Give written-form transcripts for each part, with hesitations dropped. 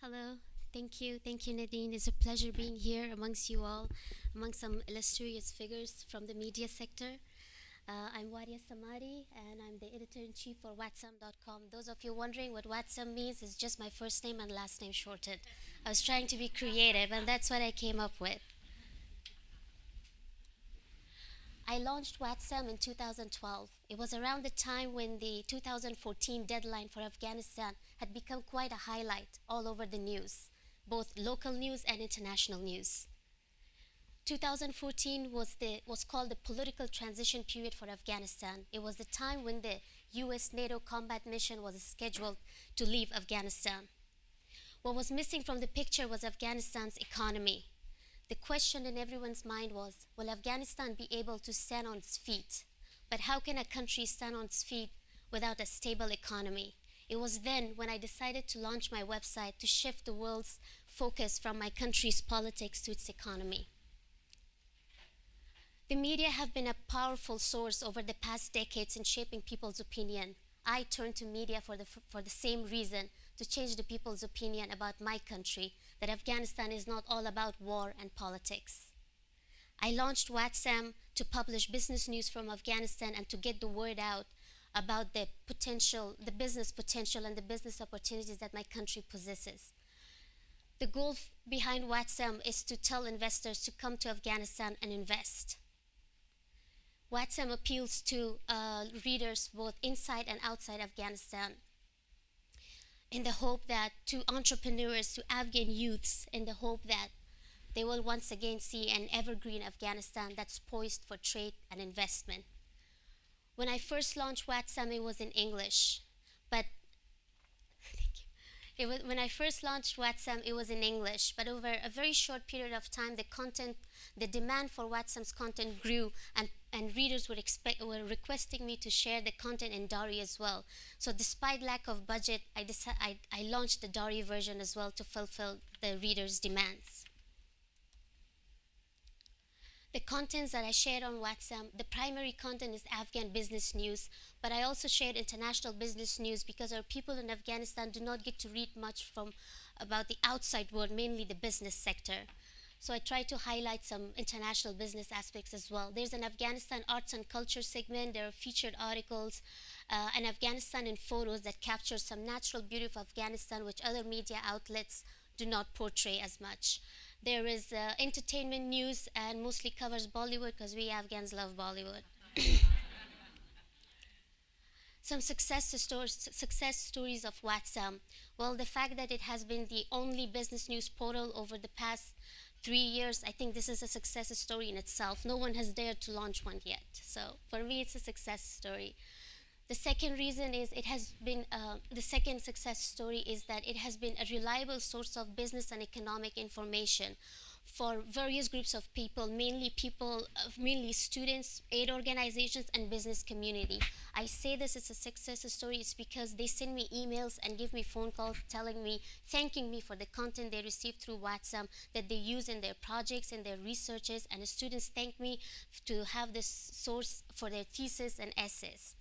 Hello. Thank you, Nadine. It's a pleasure being here amongst you all, among some illustrious figures from the media sector. I'm Wadia Samadi, and I'm the editor-in-chief for Wadsam.com. Those of you wondering what Wadsam means, is just my first name and last name shortened. I was trying to be creative, and that's what I came up with. I launched Wadsam in 2012. It was around the time when the 2014 deadline for Afghanistan had become quite a highlight all over the news, both local news and international news. 2014 was called the political transition period for Afghanistan. It was the time when the US NATO combat mission was scheduled to leave Afghanistan. What was missing from the picture was Afghanistan's economy. The question in everyone's mind was, will Afghanistan be able to stand on its feet? But how can a country stand on its feet without a stable economy? It was then when I decided to launch my website to shift the world's focus from my country's politics to its economy. The media have been a powerful source over the past decades in shaping people's opinion. I turned to media for the same reason, to change the people's opinion about my country, that Afghanistan is not all about war and politics. I launched Wadsam to publish business news from Afghanistan and to get the word out about the business potential and the business opportunities that my country possesses. The goal behind Wadsam is to tell investors to come to Afghanistan and invest. Wadsam appeals to readers both inside and outside Afghanistan, in the hope that to entrepreneurs, to Afghan youths, in the hope that they will once again see an evergreen Afghanistan that's poised for trade and investment. When I first launched Wadsam, it was in English, but when I first launched Wadsam, it was in English, but over a very short period of time, the demand for Wadsam's content grew, and readers were requesting me to share the content in Dari as well. So despite lack of budget, I launched the Dari version as well to fulfill the readers' demands. The contents that I shared on Wadsam, the primary content is Afghan business news, but I also shared international business news because our people in Afghanistan do not get to read much about the outside world, mainly the business sector. So I try to highlight some international business aspects as well. There's an Afghanistan arts and culture segment. There are featured articles, and Afghanistan in photos that capture some natural beauty of Afghanistan, which other media outlets do not portray as much. There is entertainment news and mostly covers Bollywood because we Afghans love Bollywood. Some success stories of Wadsam. Well, the fact that it has been the only business news portal over the past 3 years, I think this is a success story in itself. No one has dared to launch one yet. So for me, it's a success story. The second reason is the second success story is that it has been a reliable source of business and economic information for various groups of people, mainly students, aid organizations, and business community. I say this is a success story, it's because they send me emails and give me phone calls thanking me for the content they received through Wadsam that they use in their projects and their researches, and the students thank me to have this source for their thesis and essays.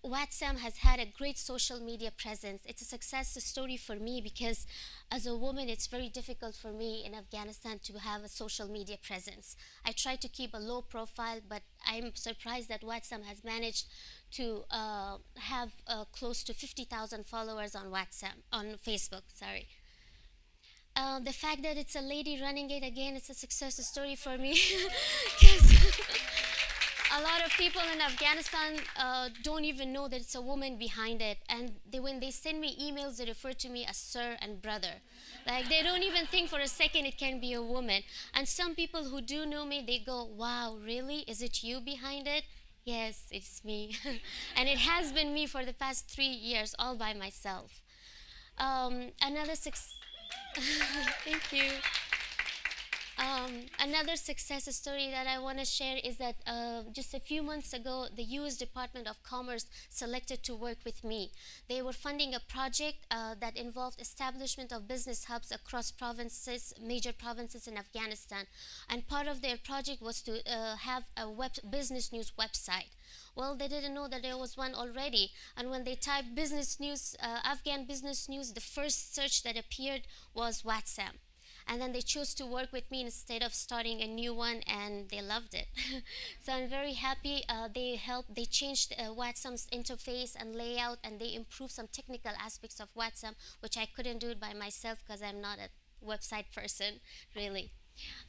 Wadsam has had a great social media presence. It's a success story for me because as a woman, it's very difficult for me in Afghanistan to have a social media presence. I try to keep a low profile, but I'm surprised that Wadsam has managed to have close to 50,000 followers on Facebook, sorry. The fact that it's a lady running it, again, it's a success story for me. 'Cause a lot of people in Afghanistan don't even know that it's a woman behind it, and when they send me emails, they refer to me as sir and brother. Like, they don't even think for a second it can be a woman. And some people who do know me, they go, wow, really? Is it you behind it? Yes, it's me. And it has been me for the past 3 years, all by myself. Another success. Thank you. Another success story that I want to share is that just a few months ago, the U.S. Department of Commerce selected to work with me. They were funding a project that involved establishment of business hubs across provinces, major provinces in Afghanistan. And part of their project was to have a business news website. Well, they didn't know that there was one already. And when they typed business news, Afghan business news, the first search that appeared was Wadsam. And then they chose to work with me instead of starting a new one, and they loved it. So I'm very happy. They changed Watsam's interface and layout, and they improved some technical aspects of Watsam, which I couldn't do it by myself because I'm not a website person, really.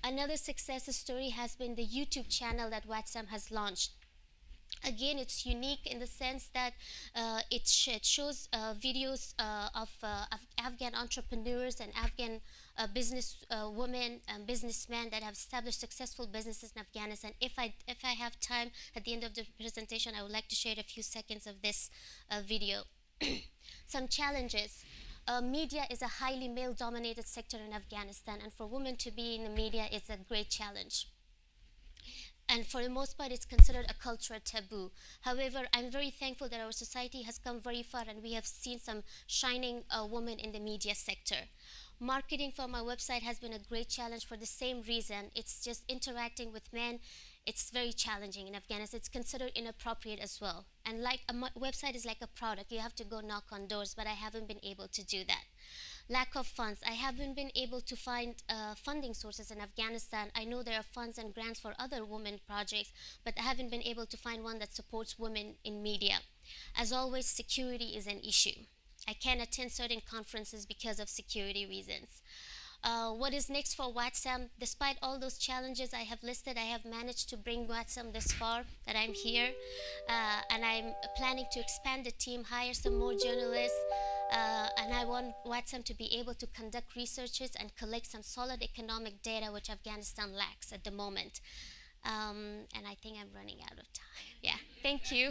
Another success story has been the YouTube channel that Wadsam has launched. Again, it's unique in the sense that it shows videos of Afghan entrepreneurs and Afghan business women and businessmen that have established successful businesses in Afghanistan. If I have time at the end of the presentation, I would like to share a few seconds of this video. Some challenges. Media is a highly male-dominated sector in Afghanistan, and for women to be in the media is a great challenge. And for the most part, it's considered a cultural taboo. However, I'm very thankful that our society has come very far and we have seen some shining women in the media sector. Marketing for my website has been a great challenge for the same reason. It's just interacting with men. It's very challenging in Afghanistan. It's considered inappropriate as well. And like a website is like a product. You have to go knock on doors, but I haven't been able to do that. Lack of funds. I haven't been able to find funding sources in Afghanistan. I know there are funds and grants for other women projects, but I haven't been able to find one that supports women in media. As always, security is an issue. I can't attend certain conferences because of security reasons. What is next for Wadsam? Despite all those challenges I have listed, I have managed to bring Wadsam this far, that I'm here. And I'm planning to expand the team, hire some more journalists, and I want Wadsam to be able to conduct researches and collect some solid economic data, which Afghanistan lacks at the moment. And I think I'm running out of time. Yeah, thank you.